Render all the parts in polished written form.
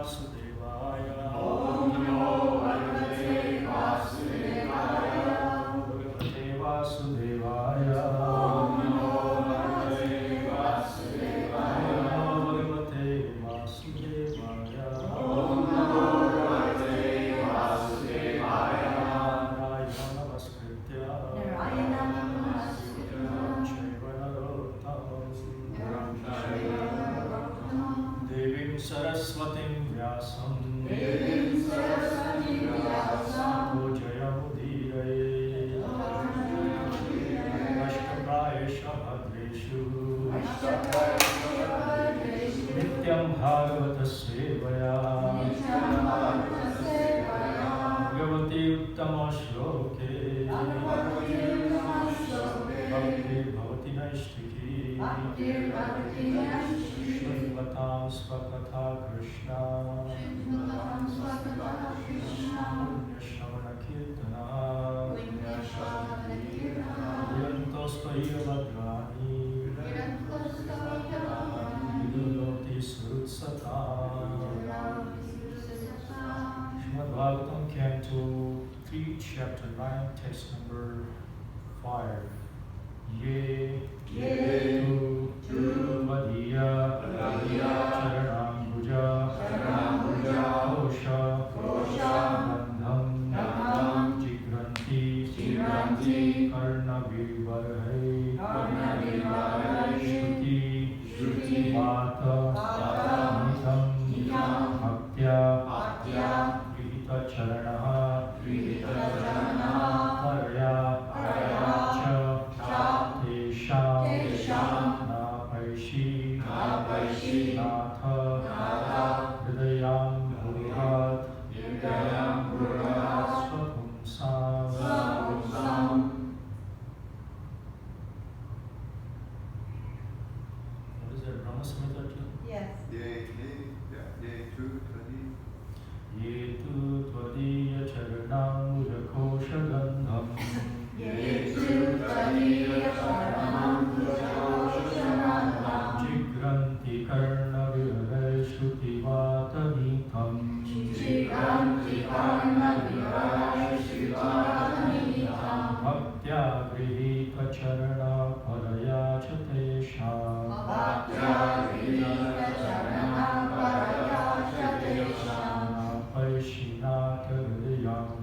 Vasudevaya. Om Namo Bhagavate Vasudevaya. Bhagavate Vasudevaya. Om Namo Bhagavate Vasudevaya. Bhagavate Vasudevaya. Om Namo Bhagavate Vasudevaya. Narayana Namaskritya. Narayana Namaskritya. Chaiva Narottamam. Dharam Chaiva Narottamam. Devim Saraswatim Vyasam. Devim Saraswati Vyasam. Pujayamudiraye. Ashtaprayesha Bhadreshu. Nityam Bhagavata Sevaya. Bhagavati Uttama Shloke. Bhakti Bhavati Naishtiki. Shrivatam Svakatha Krishna. Punyashravana Kirtana. Yantostvaya Bhadrani. Viduloti Surutsata. Srimad Bhagavatam, Canto 3, Chapter 9, Text number 5. Ye tu Vadiya Charanambuja Kosha Gandham Jigranti Karna Vivarhai Shruti Vata Nidham Bhaktya Vihita Charanaha Parya Cha Tesham Napaishi Natha Hridayam Bhurat Swapumsam. What is that? Brahma Samhita too? Yes. Ye tu tvadi. Ye tu tvadiya charanambuja kosha gandham. Jigranti karna vivarai shruti vata nitham. Bhaktya grihita charana paraya cha tesham. Napaishinata hridayam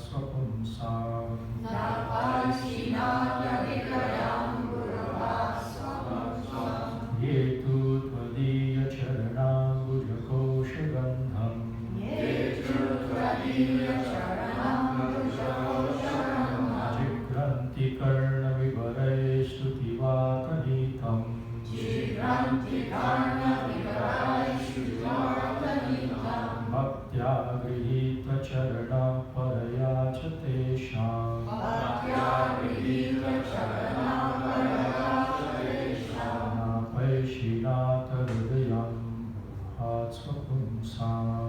swapumsam. Ye tu tvadiya charanambuja kosha gandham. Jigranti karna vivarai shruti vata nitham. Bhaktya grihita charana paraya cha tesham. Napaishinata hridayam swapumsam.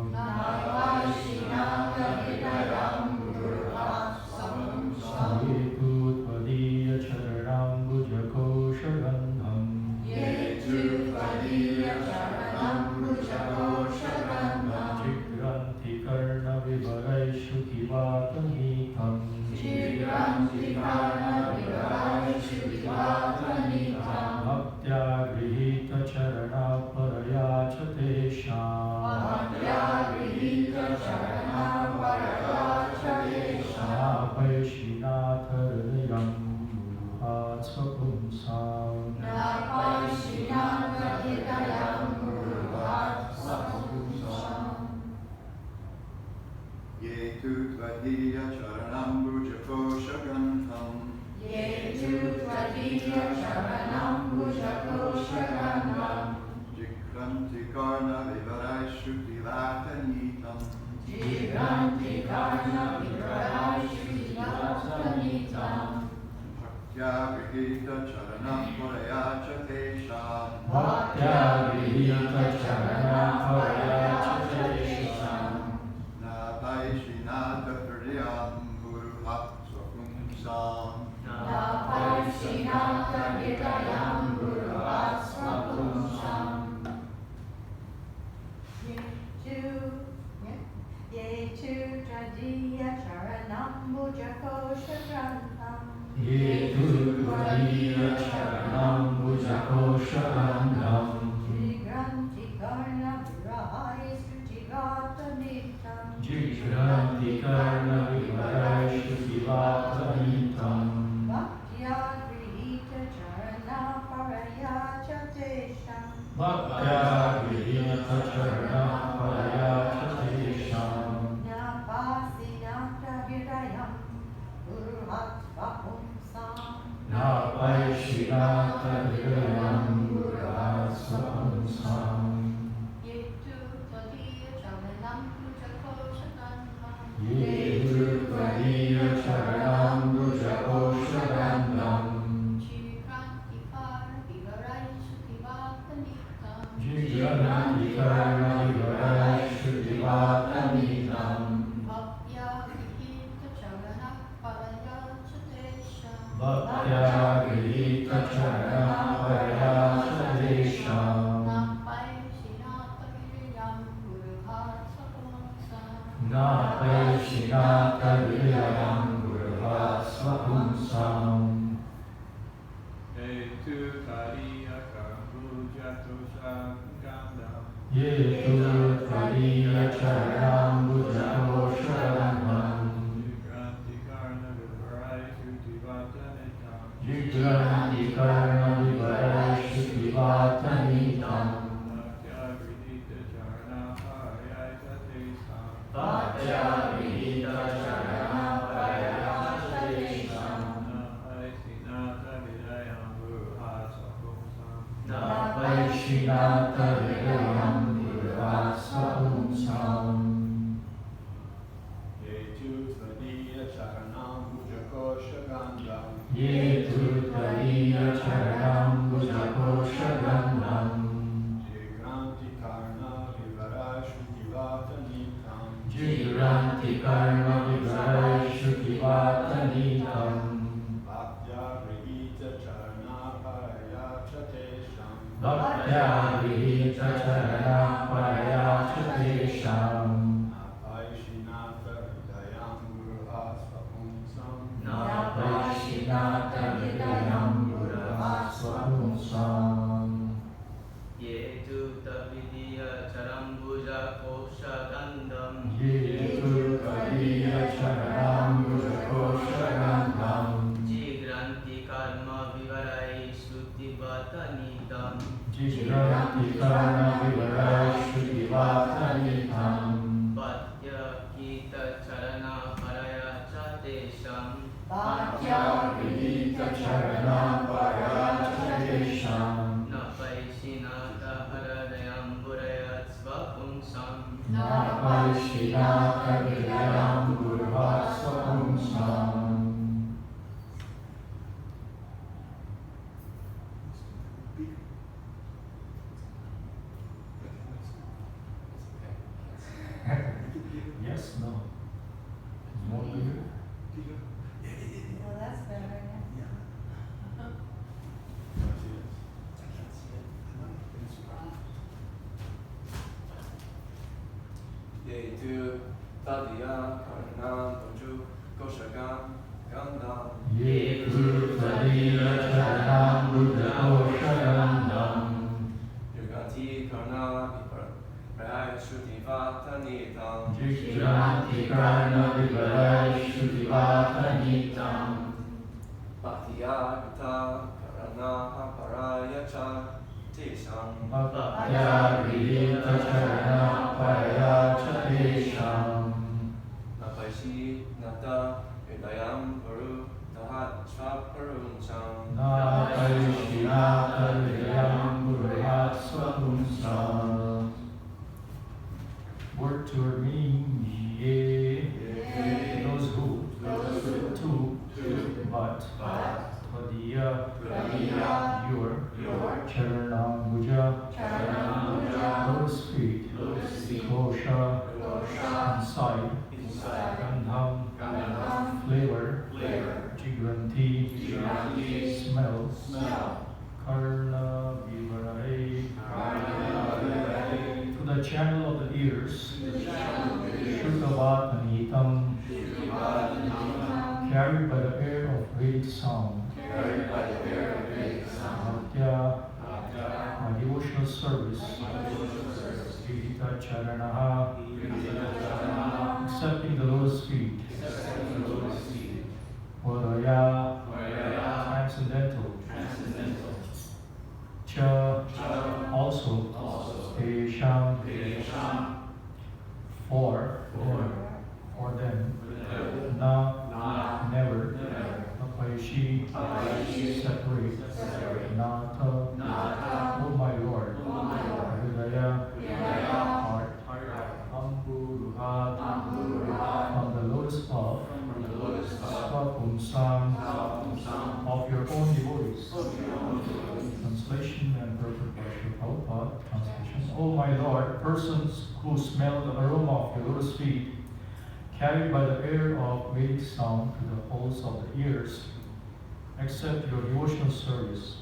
Ye tu tvadiya charanambuja kosha gandham. Jigranti karna vivarai shruti vata nitham. Bhaktya grihita charana paraya cha tesham. Napaishinata hridayam swapumsam. Ye tu tvadiya charanambuja kosha gandham. Jigranti karna vivarai shruti vata nitham. Bhaktya grihita charanam paraya cha tesham. Bhaktya grihita charana paraya cha tesham. Napaishinata hridayam guruhat swapumsam. Ye Durvariya Charanam Bhujakosharandam Jigranti Karna Vivarai Shrutivapanitam Bhaktya Grihita Charana Paraya Chatesham Napaishinata Hridayam Gurvat Swapumsam Ye Durvariya Charanam Bhujakosharandam Jigranti Karna Vivarai Shrutivapanitam Bhaktya Grihita Charana Paraya Chatesham Napaishinata Hridayam Gurvat Swapumsam Etu Tariya Kambujatosam Gandam Ye Durvariya Charanam Bhujakosharandam Jigranti Karna Vivarai Shrutivapanitam Jigranti Karna Vivarai Shrutivapanitam Bhaktya Grihita Charana Paraya Chatesham Bhaktya Grihita Charana Paraya Chatesham Napaishinata Hridayam Gurvat Swapumsam Napaishinata Hridayam Gurvat Swapumsam Yetu Tvadiya Charanam Bhujakosharandam Ye Durvariya Charanam Bhujakosharandam Jigranti Karna Vivarai Shrutivapanitam Jigranti Karna Vivarai Shrutivapanitam Bhaktya Grihita Charana Paraya Chatesham Bhaktya Grihita Charana Paraya Chatesham Napaishinata Hridayam Gurvat Swapumsam Napaishinata Hridayam Gurvat Swapumsam Ye tu tavidiya charambuja koshagandam Ye Durvariya Charanam Bhujakosharandam Jigranti karma vivarai shrutivapanitam Jigranti Karna Vivarai Shrutivapanitam Bhaktya kita charana paraya chatesham Bhaktya Grihita Charana Paraya Chatesham Napaishinata haradayam burayat svapumsam Napaishinata Hridayam Gurvat Swapumsam Yes, no. More bigger? Well, that's better, yeah. Yetu Tadiya Karanam Bhuju Koshagam Gandam Ye Durvariya Charanam Bhujakosharandam Yuganti Karna Vivarai Shrutivapanitam Jigranti Karna Vivarai Shrutivapanitam Bhaktya Grihita Karana Paraya Chatesham Bhaktya Grihita Charana Paraya Chatesham Napaishinata Hridayam Gurvat Swapumsam Napaishinata Hridayam Gurvat Swapumsam Word to or meaning ye. Those who. Two. But. Tvadiya. Your. Charanam Bhuja. Lotus feet. Kosha. Inside. Gandham. Flavor. Jigranti. Smell. Karna Vivarai. To the channel of the ears. Shrutavadanitam. carried by the air of Vedic sound. Carried by the air of Vedic sound. Bhaktya, my devotional service. Vidita Charanaha, accepting the lotus feet. Varaya, transcendental. Cha, also. Tesham, for them. Na, never. Apaishi, separate. Nata, oh my Lord. Hridaya, heart. Amburuhat, from the lotus of Swapumsam, of your own devotees. Translation and perfect worship. Prabhupada, translation. Oh my Lord, persons who smell the aroma of your lotus feet, carried by the air of Vedic sound to the holes of the ears, accept your devotional service.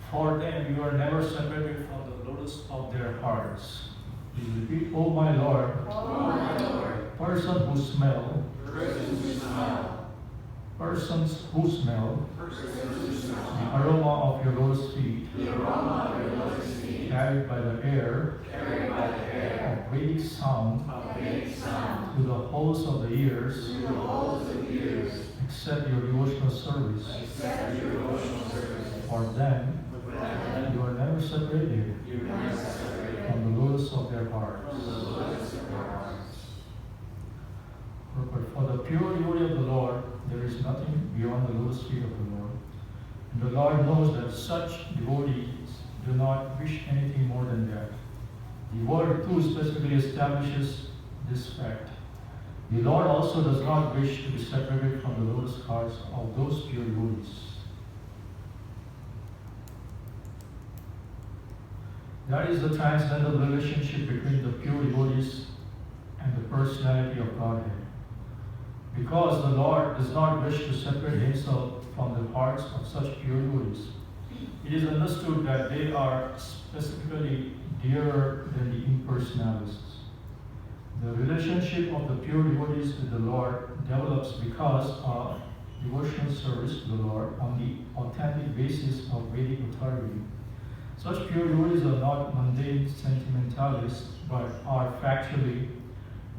For them you are never separated from the lotus of their hearts. Please repeat, O my Lord, persons who smell the aroma of your lotus feet, carried by the air of Vedic sound to the holes of the ears, accept your devotional service. For them, you are never separated from the lotus of their hearts. For the pure devotee of the Lord, there is nothing beyond the lotus feet of the Lord. And the Lord knows that such devotees do not wish anything more than that. The word too specifically establishes this fact. The Lord also does not wish to be separated from the lotus hearts of those pure devotees. That is the transcendental relationship between the pure devotees and the personality of Godhead. Because the Lord does not wish to separate himself from the hearts of such pure devotees, it is understood that they are specifically dearer than the impersonalists. The relationship of the pure devotees with the Lord develops because of devotional service to the Lord on the authentic basis of Vedic authority. Such pure devotees are not mundane sentimentalists, but are factually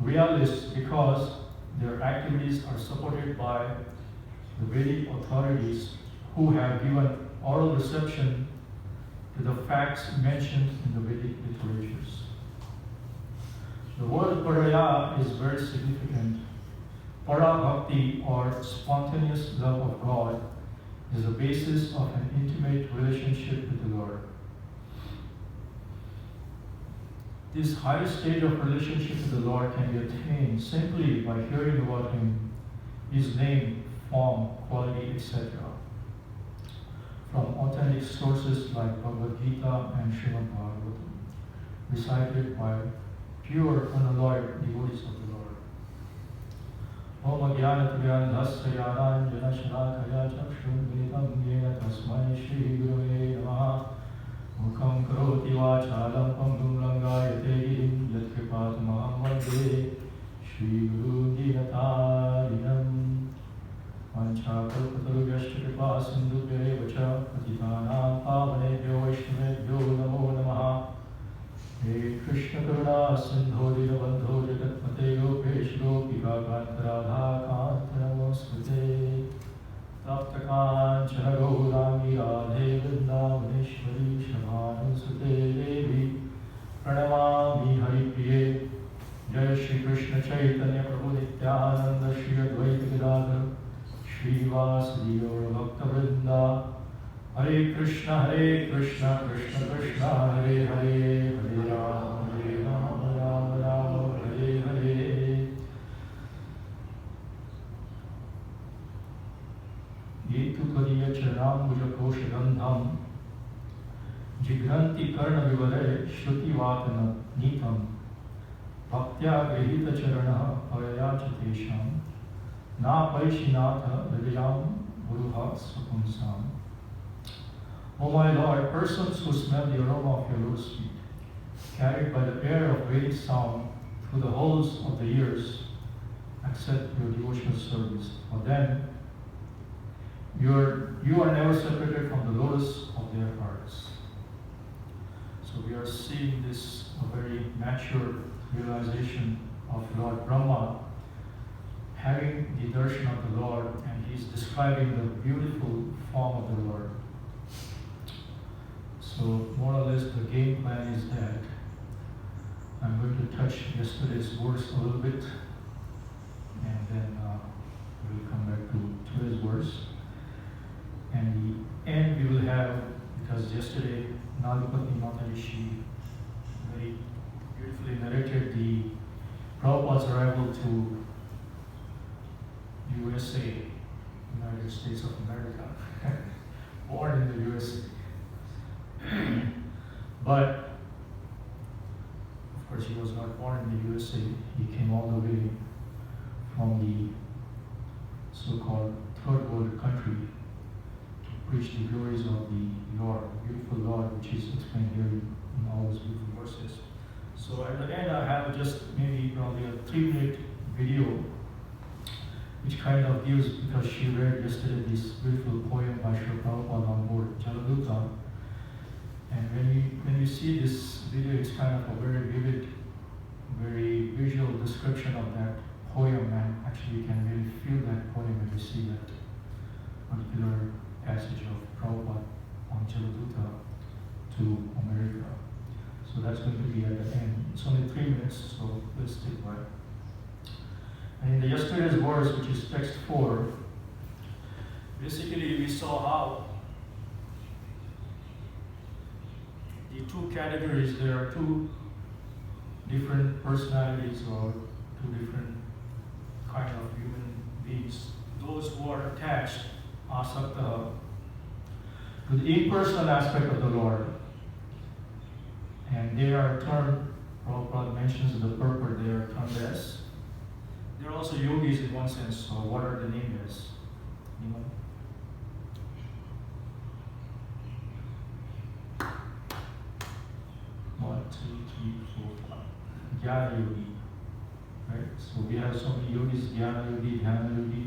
realists because their activities are supported by the Vedic authorities who have given oral reception to the facts mentioned in the Vedic literatures. The word paraya is very significant. Para bhakti, or spontaneous love of God, is the basis of an intimate relationship with the Lord. This higher stage of relationship with the Lord can be attained simply by hearing about Him, His name, form, quality, etc. from authentic sources like Bhagavad Gita and Srimad Bhagawatam, recited by pure, unalloyed devotees of the Lord. Om Jnana Tijnanasya Jnana Shalakaya Chakshun Vilitam Yena Tasmai Shri Gurave Namaha Mukham Karoti Vachalam Pangum Langayate Girim Yat Kripatamaham Vande Shri Guru Dinatarinam Vanchakalpatarubhyascha Kripa Sindhubhyaya Vacha Patitanam Pavanebhyo Vaishnavebhyo Namo Namaha He Krishna Karuna Sindho Dinabandho Jagatpate Gopesh Gopika Kanta Radha Kanta Namaskute Taptakanchana Gaurangi Radhe Vrindavaneshwari Shabhanusute Devi Pranamami Haripriye Jai Shri Krishna Chaitanya Prabhu Nityananda Shri Advaita Gadadhar Shri Vasudeva Gaura Bhakta Vrinda Hare Krishna Krishna Krishna Hare Hare Hare Rama Rama Rama Hare Hare Yetu Kariya Charanambuja Koshagandham Jigranti Karna Vivare Shruti Vatana Nitam Bhaktya Grihita Charana Parayachatesham Na Paishinatha Hridayam Guruha Svakumsam. O my Lord, persons who smell the aroma of your lotus feet, carried by the air of Vedic sound through the holes of the ears, accept your devotional service. For them, you are never separated from the lotus of their hearts. So we are seeing this a very mature realization of Lord Brahma having the darshan of the Lord, and he's describing the beautiful form of the Lord. So more or less the game plan is that I'm going to touch yesterday's verse a little bit, and then we'll come back to today's verse. And the end we will have, because yesterday Nalupati Matarishi very beautifully narrated the Prabhupada's arrival to USA, United States of America, born in the USA. But of course he was not born in the USA. He came all the way from the so-called third world country to preach the glories of the Lord, the beautiful Lord, which is explained here in all those beautiful verses. So at the end I have just maybe probably a 3-minute video which kind of gives, because she read yesterday this beautiful poem by Srila Prabhupada on board Jaladuta. And when you see this video, it's kind of a very vivid, very visual description of that poem, and actually you can really feel that poem when you see that particular passage of Prabhupada on Jaladuta to America. So that's going to be at the end. It's only 3 minutes, so let's stick by. And in the yesterday's verse, which is text 4, basically we saw how the two categories, there are two different personalities or two different kind of human beings. Those who are attached, asakta, to the impersonal aspect of the Lord. And they are termed, Prabhupada mentions in the purport, they are termed as, they're also yogis in one sense. So what are the names as? Anyone? One, two, three, four, five. Jnana yogi. Right? So we have so many yogis, Jnana yogi, Dhyana yogi,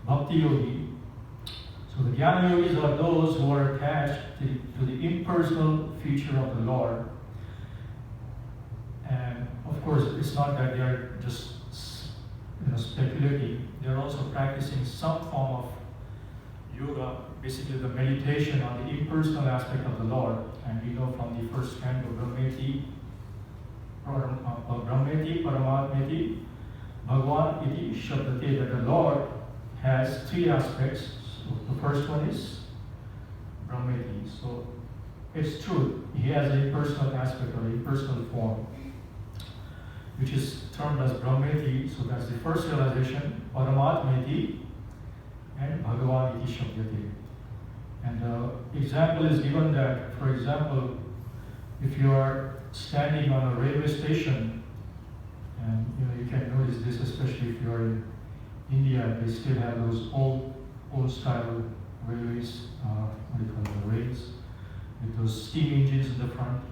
Bhakti yogi. So the Jnana yogis are those who are attached to the impersonal feature of the Lord. And of course, it's not that they are just speculating. They are also practicing some form of yoga, basically the meditation on the impersonal aspect of the Lord. And we know from the first canto, Brahmeti, Paramatmeti, Bhagavan iti Shabdate, that the Lord has 3 aspects. So the first one is Brahmeti. So it's true, he has an impersonal aspect or impersonal form, which is termed as Brahmeti. So that's the first realization, Paramatmeti and Bhagavan iti Shabdate. And the example is given that, for example, if you are standing on a railway station, and you can notice this especially if you are in India, they still have those old style railways, what do you call it, the rails, with those steam engines in the front.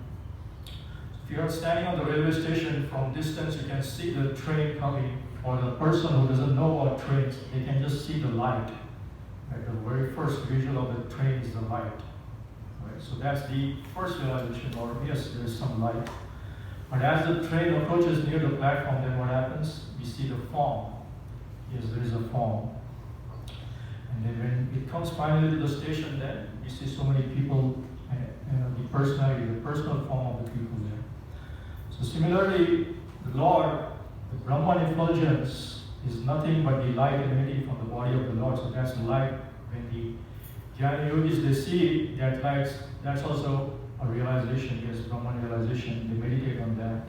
If you are standing on the railway station, from distance you can see the train coming, or the person who doesn't know about trains, they can just see the light. Right? The very first visual of the train is the light. Right? So that's the first realization, or yes, there is some light. But as the train approaches near the platform, then what happens? We see the form. Yes, there is a form. And then when it comes finally to the station, then you see so many people, the personality, the personal form of the people there. So similarly, the Lord, the Brahman effulgence is nothing but the light emanating from the body of the Lord. So that's the light. When the Jnana yogis, they see that light, that's also a realization, yes, Brahman realization. They meditate on that.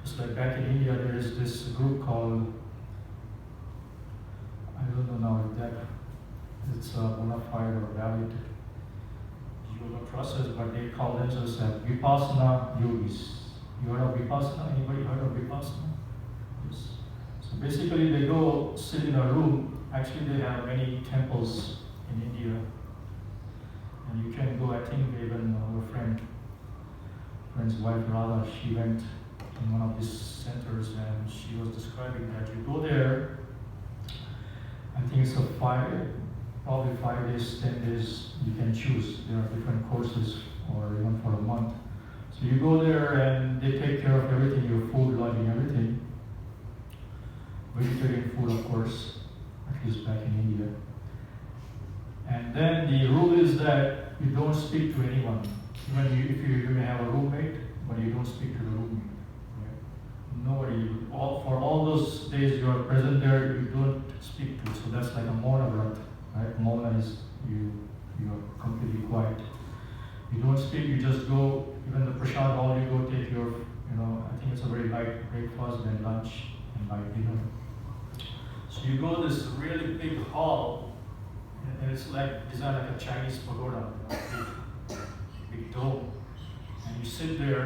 It's like back in India, there is this group called, I don't know now if that it's a bona fide or valid yoga process, but they call themselves Vipassana yogis. You heard of Vipassana? Anybody heard of Vipassana? Yes. So basically they go sit in a room. Actually they have many temples in India. And you can go, I think even our friend's wife Radha, she went in one of these centers, and she was describing that you go there. I think it's probably 5 days, 10 days. You can choose. There are different courses, or even for a month. So you go there, and they take care of everything: your food, lodging, everything. Vegetarian food, of course, at least back in India. And then the rule is that you don't speak to anyone. Even if you may have a roommate, but you don't speak to the roommate. Right? Nobody. For all those days you are present there, you don't speak to. So that's like a Mauna Vrat, right? Mauna is you are completely quiet. You don't speak. You just go. Even the prasad hall, you go take your. I think it's a very light breakfast, then lunch, and light dinner. So you go to this really big hall, and it's like designed like a Chinese pagoda, big dome. And you sit there,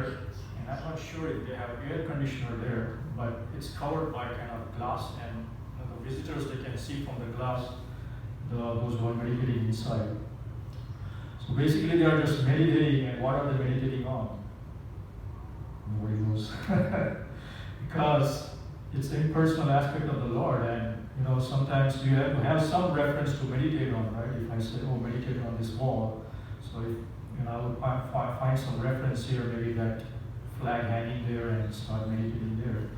and I'm not sure if they have air conditioner there, but it's covered by kind of glass, and the visitors, they can see from the glass those who are meditating inside. So basically, they are just meditating, and what are they meditating on? Nobody knows. Because it's the impersonal aspect of the Lord, and sometimes you have to have some reference to meditate on, right? If I say, oh, meditate on this wall, so if I would find some reference here, maybe that flag hanging there, and start meditating there.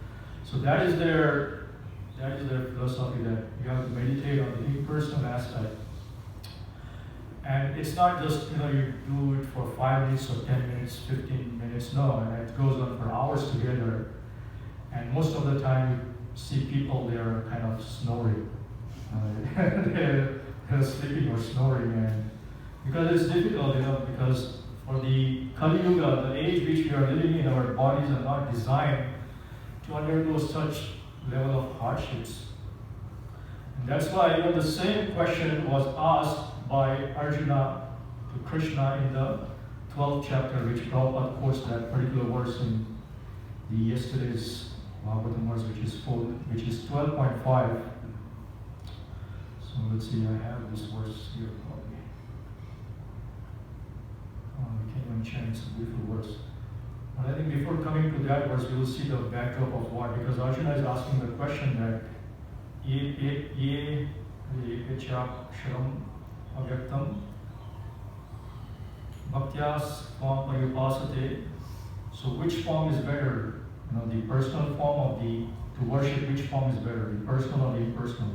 So that is their philosophy, that you have to meditate on the impersonal aspect. And it's not just you do it for 5 minutes or 10 minutes, 15 minutes. No, and it goes on for hours together. And most of the time, you see people there kind of snoring. They're sleeping or snoring, and because it's difficult, because for the Kali Yuga, the age which we are living in, our bodies are not designed to undergo such level of hardships. And that's why the same question was asked by Arjuna to Krishna in the 12th chapter, which Prabhupada quotes that particular verse in the yesterday's Bhagavatam verse, which is 12.5. So let's see, I have this verse here probably. We can't even chant, it's a beautiful verse. But I think before coming to that verse, we will see the backdrop of what, because Arjuna is asking the question that ye sharam avyaktam bhaktyas form pariyupasate. So which form is better? The personal form to worship, which form is better, the personal or the impersonal?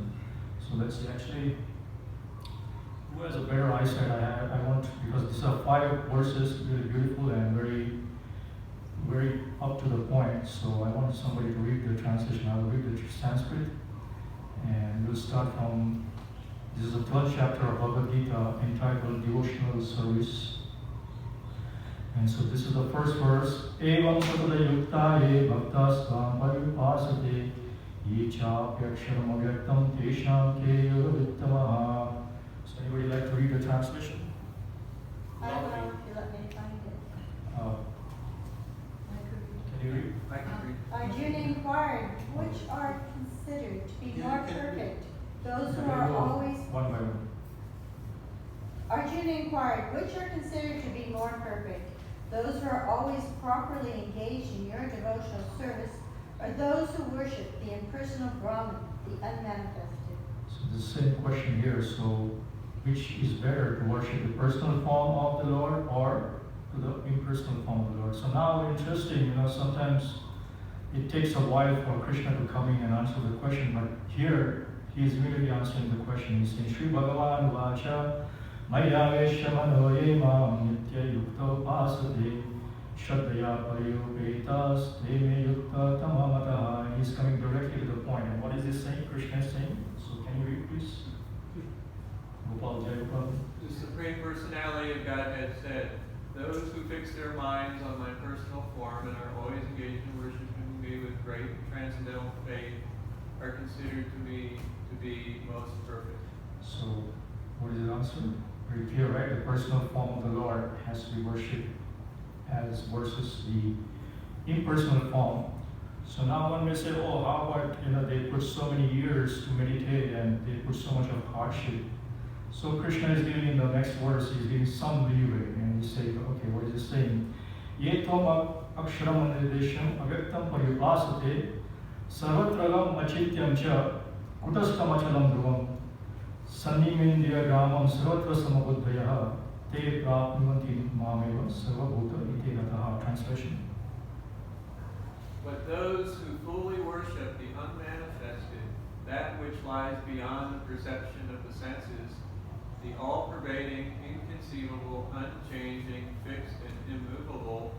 So let's see, actually, who has a better eyesight? I want, because these are 5 verses, really beautiful and very, very up to the point. So I want somebody to read the translation. I will read the Sanskrit, and we'll start from, this is the 12th chapter of Bhagavad Gita entitled Devotional Service. And so this is the first verse. Evam satada yukta ye bhaktasvam pariyupasate ye chapyaksharam avyaktam tesham ke yogavittamaha. So anybody like to read the translation? I will, if you let me find it. I could read. Can you read? I can read. Arjuna inquired, which are considered to be more perfect? Those who Okay, are go always... one by one. Arjuna inquired, which are considered to be more perfect? Those who are always properly engaged in your devotional service, or those who worship the impersonal Brahman, the unmanifested? So the same question here. So which is better, to worship the personal form of the Lord or to the impersonal form of the Lord? So now interesting, sometimes it takes a while for Krishna to come in and answer the question, but here he is really answering the question. He's saying, Sri Bhagavan Vacha Mayavesha Manoye Mam Nitya Yukta Pasate Shraddhaya Pariyupetas Teme Yukta Tamamataha. He's coming directly to the point. And what is he saying? Krishna is saying. So can you read, please? Gopal Jai Gopal. The Supreme Personality of Godhead said, those who fix their minds on my personal form and are always engaged in worshiping me with great transcendental faith are considered to me to be most perfect. So, what is the answer? Very clear, right? The personal form of the Lord has to be worshipped as versus the impersonal form. So now one may say, oh, how about, they put so many years to meditate and they put so much of hardship. So Krishna is giving in the next verse, he's giving some leeway, and he's saying, okay, what is he saying? Ye tom अक्षरम निर्देशम अव्यक्तम पर्युपासते सर्वत्रगम अचित्यम च कुटस्थम अचलम ध्रुवम सन्निमेन्द्रिय ग्रामम सर्वत्र समबुद्धयः ते प्राप्नुवन्ति मामेव सर्वभूत इति रतः. Translation. But those who fully worship the unmanifested, that which lies beyond the perception of the senses, the all-pervading, inconceivable, unchanging, fixed, and immovable,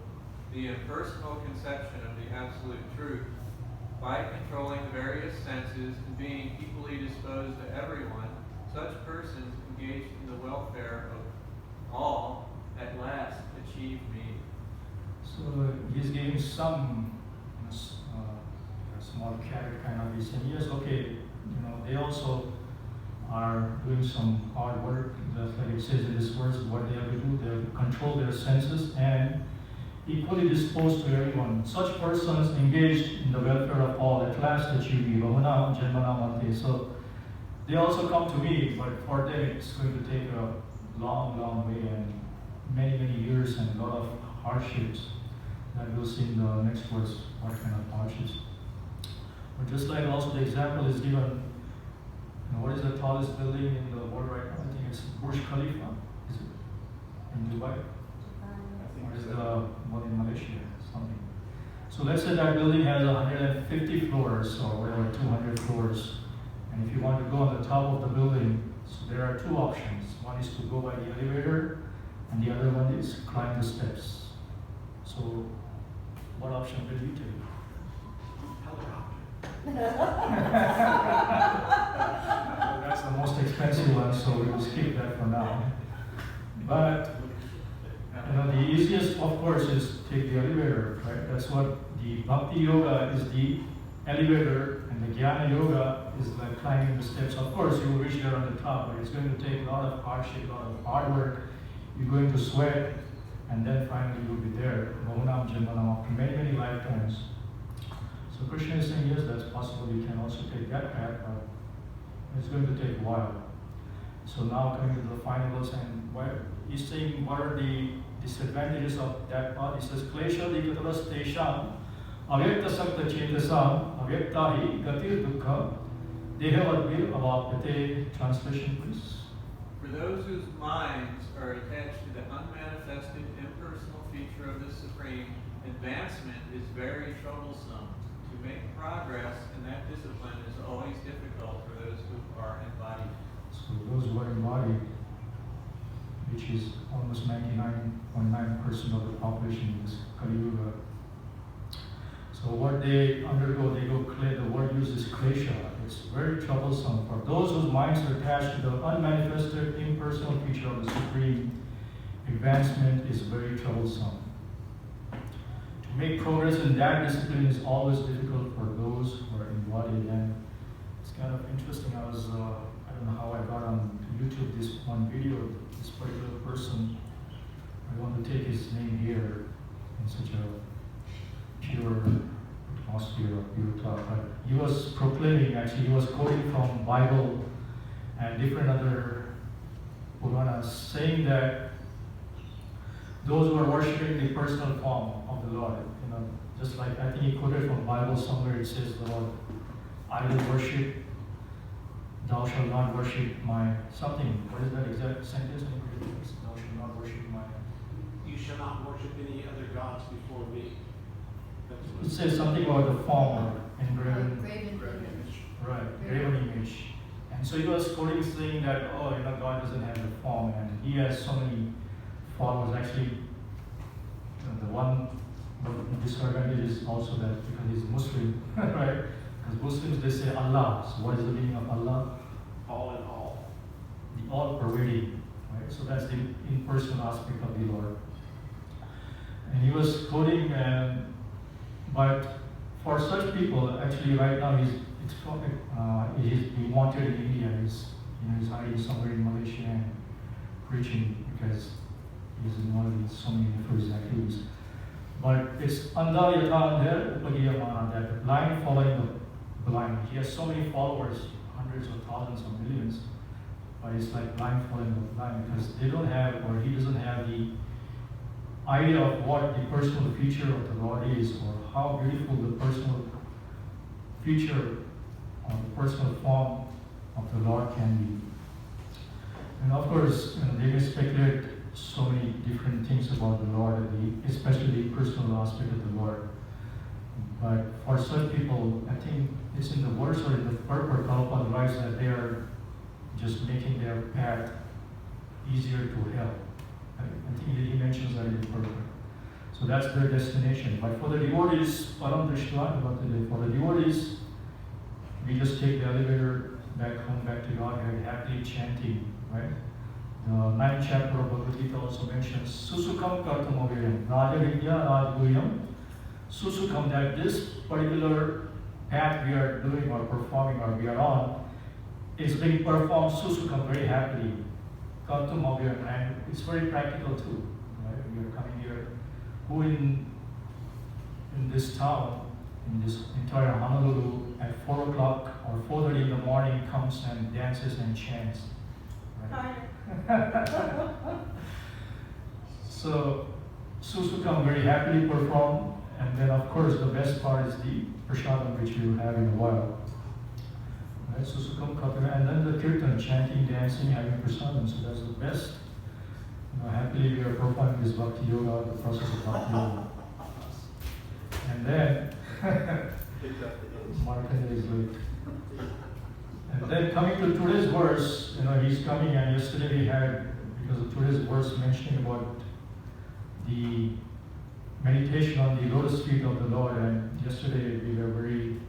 the impersonal conception of the absolute truth, by controlling the various senses and being equally disposed to everyone, such persons engaged in the welfare of all at last achieve me. So he's giving some small carrot kind of. He's saying, yes, okay, they also are doing some hard work. Just like it says in this verse, what they have to do, they have to control their senses and equally disposed to everyone. Such persons engaged in the welfare of all at last achieve me. Bahuna janmana mante. So they also come to me, but for them it's going to take a long, long way and many, many years and a lot of hardships. That we'll see in the next verse, what kind of hardships. But just like also the example is given, what is the tallest building in the world right now? I think it's Burj Khalifa, is it? In Dubai? Or is the one in Malaysia? Something. So let's say that building has 150 floors or whatever, 200 floors. And if you want to go on the top of the building, so there are two options. One is to go by the elevator, and the other one is climb the steps. So what option will you take? That's the most expensive one, so we will skip that for now. But the easiest, of course, is take the elevator, right? That's what the Bhakti Yoga is, the elevator, and the Jnana Yoga is like climbing the steps. Of course, you will reach there on the top, but it's going to take a lot of hardship, a lot of hard work. You're going to sweat, and then finally you'll be there. Bahunam Janmanam, after many, many lifetimes. So Krishna is saying, yes, that's possible. You can also take that path, but it's going to take a while. So now coming to the final verse, and he's saying what are the disadvantages of that path. He says, Klesha dikataras tesham avyakta sakta chetasam avyakta hi gatir dukkha dehavadvir avapyate. Translation, please. For those whose minds are attached to the unmanifested, impersonal feature of the Supreme, advancement is very troublesome. To make progress in that discipline is always difficult for those who are embodied. So those who are embodied, which is almost 99.9% of the population in this Kali Yuga. So what they undergo, the word used is klesha. It's very troublesome for those whose minds are attached to the unmanifested, impersonal feature of the Supreme. Advancement is very troublesome. To make progress in that discipline is always difficult for those who are embodied. And it's kind of interesting. I don't know how I got on YouTube this one video of this particular person. I want to take his name here in such a pure atmosphere of pure talk. But he was proclaiming, actually, he was quoting from Bible and different other Puranas, saying that those who are worshipping the personal form of the Lord, just like I think he quoted from Bible somewhere, it says, the Lord, I will worship, thou shalt not worship my something. What is that exact sentence? Thou shalt not worship my. You shall not worship any other gods before me. It says something about the form or engraven. Graven image. Right, graven image. And so he was quoting saying that, God doesn't have the form and he has so many followers. Actually, the one disadvantage is also that because he's Muslim, right? Because Muslims, they say Allah. So what is the meaning of Allah? All in all. The all-pervading, right? So that's the impersonal aspect of the Lord. And he was quoting, but for such people, actually right now he's wanted in India. He's hiding somewhere in Malaysia and preaching because he's in one of these so many of his activities. But it's andha yatha andher upagiyamana, that the blind following the blind. He has so many followers, hundreds of thousands of millions, but it's like blind following the blind because they don't have, or he doesn't have the idea of what the personal feature of the Lord is, or how beautiful the personal feature or the personal form of the Lord can be. And of course, they may speculate so many different things about the Lord, especially the personal aspect of the Lord. But for some people, I think it's in the verse or in the purport, Prabhupada writes that they are just making their path easier to hell. I think he mentions that in the purport. So that's their destination. But for the devotees, Param Drishta, for the devotees, we just take the elevator back home, back to Godhead, happily chanting, right? The 9th chapter of Bhagavad Gita also mentions Susukam Kartam Avyayam, Raja Vidya Rajguyam, Susukam, that this particular path we are doing or performing or we are on is being performed Susukam very happily. Kartam Avyayam, and it's very practical too, right? We are coming here. Who in this town, in this entire Honolulu, at 4 o'clock or 4:30 in the morning comes and dances and chants? Right? So, Susukam very happily performed, and then of course the best part is the prasadam which you have in a while. Right? Susukam Kapila, and then the kirtan, chanting, dancing, having prasadam. So that's the best. Happily we are performing this bhakti yoga, the process of bhakti yoga. And then, Markandeya is late. And then coming to today's verse, he's coming, and yesterday we had, because of today's verse mentioning about the meditation on the lotus feet of the Lord, and yesterday we were very,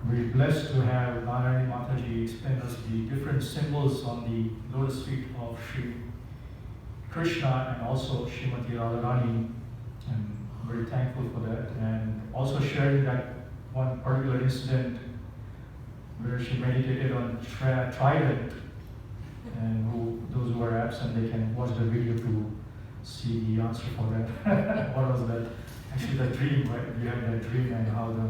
very blessed to have Narayani Mataji explain us the different symbols on the lotus feet of Sri Krishna and also Srimati Radharani. I'm very thankful for that, and also sharing that one particular incident where she meditated on trident, and those who are absent, they can watch the video to see the answer for that. What was that? Actually, the dream, right? You had that dream and how the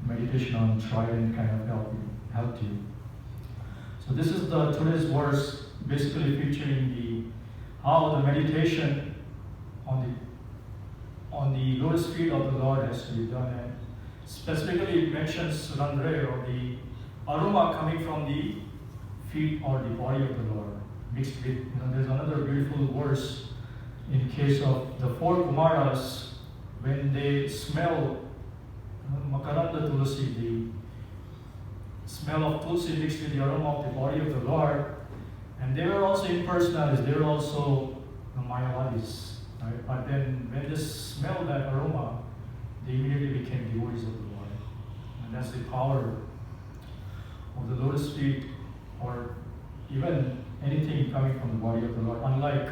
meditation on trident kind of helped you. So this is the today's verse, basically featuring how the meditation on the lotus feet of the Lord has to be done, and specifically it mentions Randre, or the aroma coming from the feet or the body of the Lord, mixed with, there's another beautiful verse in case of the 4 Kumaras, when they smell Makaranda Tulsi, the smell of Tulsi mixed with the aroma of the body of the Lord, and they were also impersonalists, they were also Mayavadis, right? But then when they smelled that aroma, they immediately became devotees of the Lord. And that's the power of the lotus feet, or even anything coming from the body of the Lord. Unlike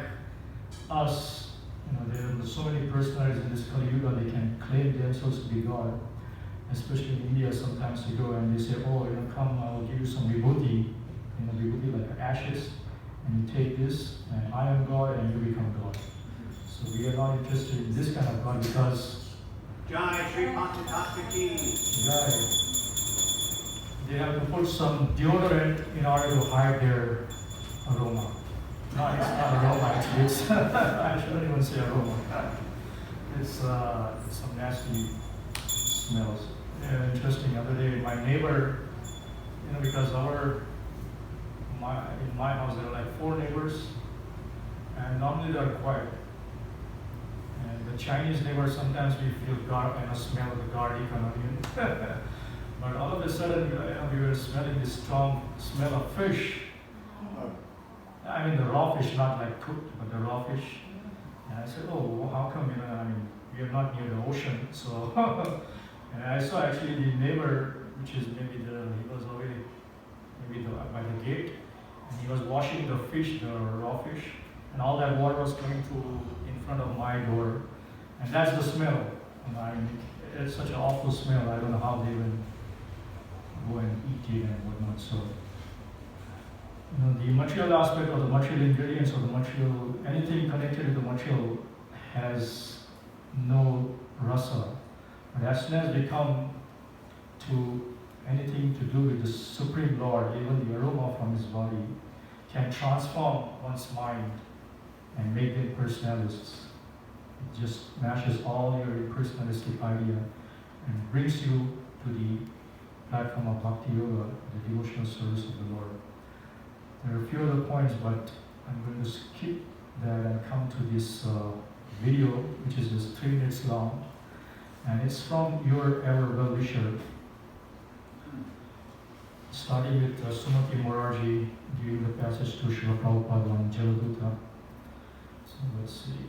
us, there are so many personalities in this Kali Yuga, they can claim themselves to be God. Especially in India, sometimes you go and they say, oh, come, I will give you some vibhuti, vibhuti like ashes, and you take this, and I am God, and you become God. So we are not interested in this kind of God, because Jai Shri Panchatattva Ki. Jai, they have to put some deodorant in order to hide their aroma. No, it's not aroma, actually. It's I shouldn't even say aroma. It's some nasty smells. Interesting. The other day, my neighbor, because in my house there are like 4 neighbors, and normally they are quiet. And the Chinese neighbors, sometimes we feel smell of the garlic and onion. But all of a sudden, we were smelling this strong smell of fish. I mean the raw fish, not like cooked, but the raw fish. And I said, oh, how come, we are not near the ocean, so. And I saw actually the neighbor, which is he was already by the gate, and he was washing the fish, the raw fish, and all that water was coming in front of my door. And that's the smell. It's such an awful smell. I don't know how they even go and eat it and whatnot. So, the material aspect, or the material ingredients, or the material, anything connected to the material has no rasa. But as soon as we come to anything to do with the Supreme Lord, even the aroma from His body can transform one's mind and make them personalists. It just smashes all your impersonalistic idea and brings you to the platform of Bhakti Yoga, the devotional service of the Lord. There are a few other points, but I'm going to skip that and come to this video, which is just 3 minutes long. And it's from your ever well-wisher, starting with Sumati Morarji giving the passage to Srila Prabhupada on Jaladuta. So let's see.